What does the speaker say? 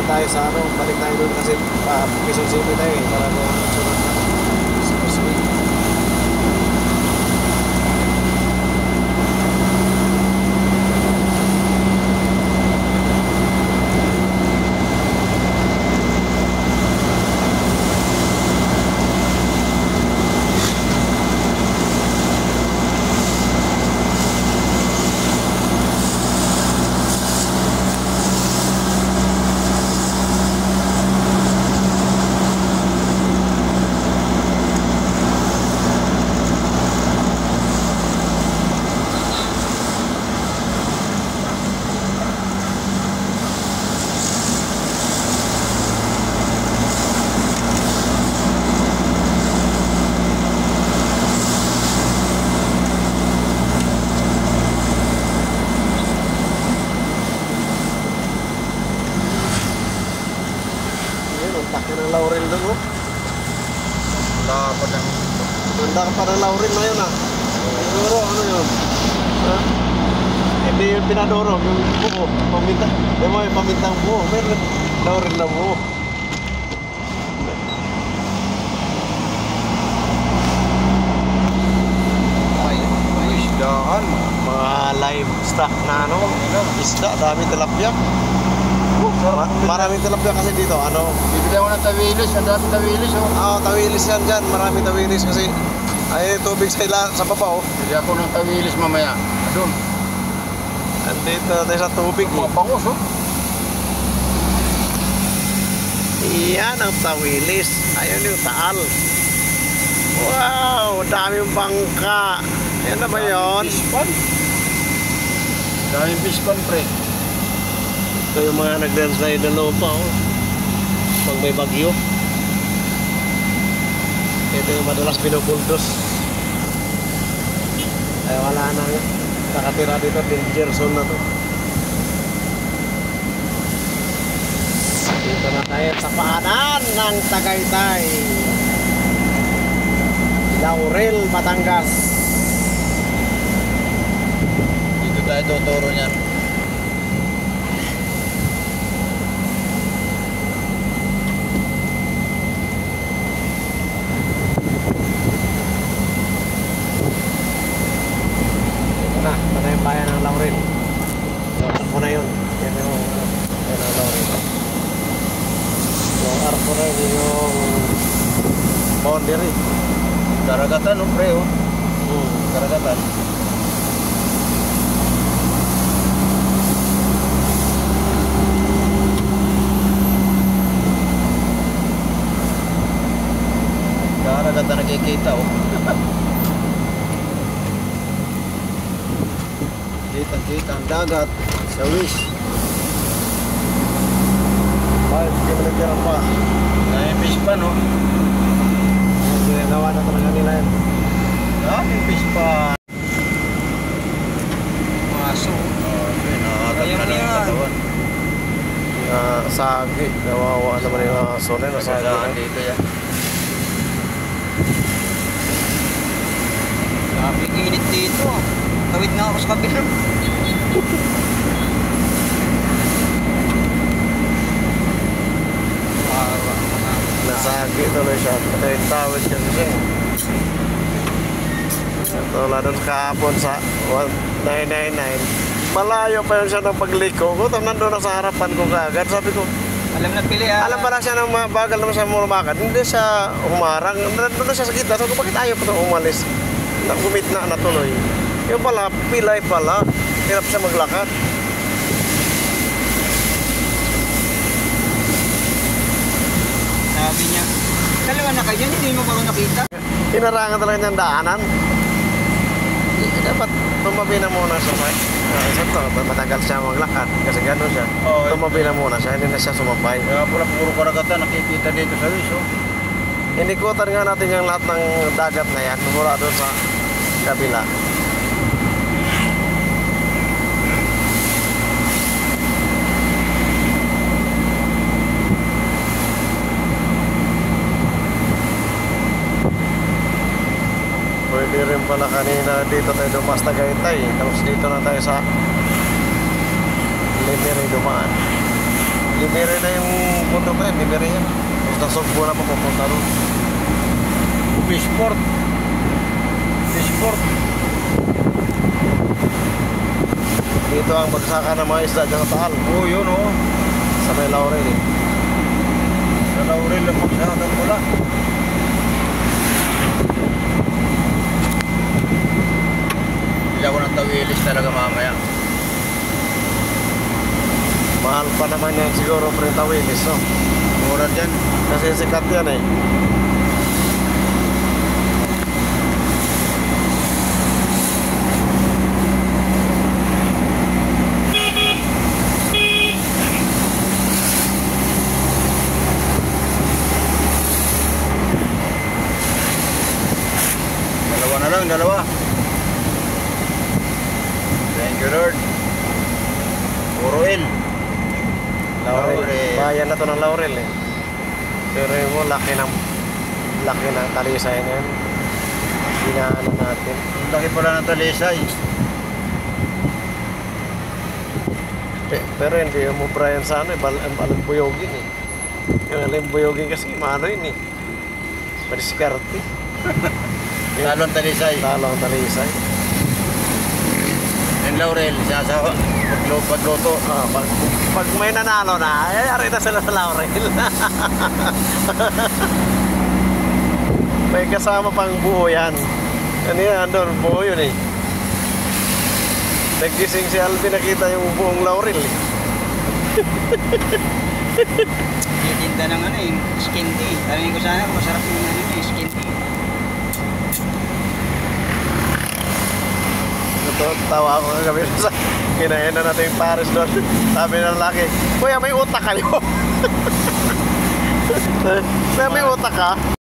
naman tayo sa ano, balik tayo doon kasi Quezon City tayo eh. Para na sunod na. Taki ng Laurel doon, oh. Ganda ka pa ng Laurel na yun, ah. Siguro, ano yun? Ha? Hindi yun pinadoro, yung buo, paminta. Di mo yung pamintang buo, meron Laurel na buo. Isdaan. Mga livestock na ano, isda, dami tilapia. Maraming tilapia kasi dito, ano? Bibili ako ng tawilis, ang dami tawilis, oh. Oo, tawilis yan dyan, maraming tawilis kasi ay tubig sa baba, oh. Bibili ako ng tawilis mamaya, doon. Andito tayo sa tubig, eh. Mga bangos, oh. Iyan ang tawilis, ayun yung taal. Wow, daming bangka. Yan na ba yun? Daming pispan, pre. Ito yung mga nag-landslide na loob pa, oh. Pag may bagyo. Ito yung madalas pinupuldos. Ay wala na. Nakatira dito, danger zone na to. Dito na tayo sa paanan ng Tagaytay. Laurel, Batangas. Dito tayo tuturo niyan. Ito na yung bayan ng Laurel. Yung arko na yun. Yan yung Laurel. Yung arko na yun yung boundary. Karagatan, no, pre, oh. Karagatan. Karagatan nakikita, oh. Kita ang dagat sa wish. Ay, hindi mo nagtira pa. Dami fish pa, no? Ginagawa na talaga nila yan. Dami fish pa. Maso. Nakakaganda na ng katawan. Sagi. Nawawa naman yung aso na yun. Nasaan dito yan. Daming init dito. Tawid na ako sa kabila. Nasagi tuloy siya. Ito yung tawid kasi siya. Ito lang kahapon sa 999. Malayo pa yun siya ng pagliko ko. Nandun na sa harapan ko kaagad. Sabi ko, Alam na pili, ah. alam pala siya ng bagal naman siya mumakan. Hindi siya humarang. Nandun siya sa gitna. Sabi ko, bakit ayaw pa ito umalis? Nagumit na tuloy. Yung pala, pilay pala. Hirap siya maglakad. Sabi niya, dalawa na kayo, hindi mo ba nakita? Hinarangan talaga niyang daanan. Dapat tumabi na muna siya. Isa to, matagal siya maglakad. Kasi gano'n siya. Tumabi na muna siya, hindi na siya sumabay. Kaya pula puro karagatan, nakikita dito sa wish, oh. Inikutan nga natin yung lahat ng dagat na yan. Mula doon sa kabila. Pwede rin pala kanina dito tayo dumas Tagaytay. Tapos dito na tayo sa Limery dumaan. Libere na yung bundok na yan, libere yan. Tapos nasugbo na papunta ron. Fishport. Fishport. Dito ang bagsakan ng mga isda dyan sa Taal. Oo, yun oh. Sa may Laurel eh. Sa Laurel lang magsakang pula. Hindi ako ng tawilis talaga mamaya. Mahal pa naman yan siguro Prenta Willis, no? Mura dyan. Kasi sikat yan eh. Dalawa na lang, dalawa. Thank you, Lord. Puro L. Laurel. Laurel. Bayan na to ng Laurel eh. Pero yun mo, laki ng talisay na yan. Ginaano natin. Ang laki pala ng talisay. Pero hindi mo Brian sa ano eh, balimbuyogin eh. Yung balimbuyogin kasi maano yun eh. Padiskarte. Talon talisay. Talo ang talisay. Yung Laurel, sasawa. Pagluto. Ah, pag may nanalo na, ayari na sila sa Laurel. May kasama pang buo yan. Ano yan, doon, buo yun eh. Naggising si Alvin, nakita yung buong Laurel eh. Titinda ng ano eh, skin tea. Sabi ko sana kung masarap yung ano eh, skin tea. Ito, tawa ako kagabi sa kinain na natin yung Paris doon. Sabi ng lalaki, kuya may utak kayo. Kuya may utak ka?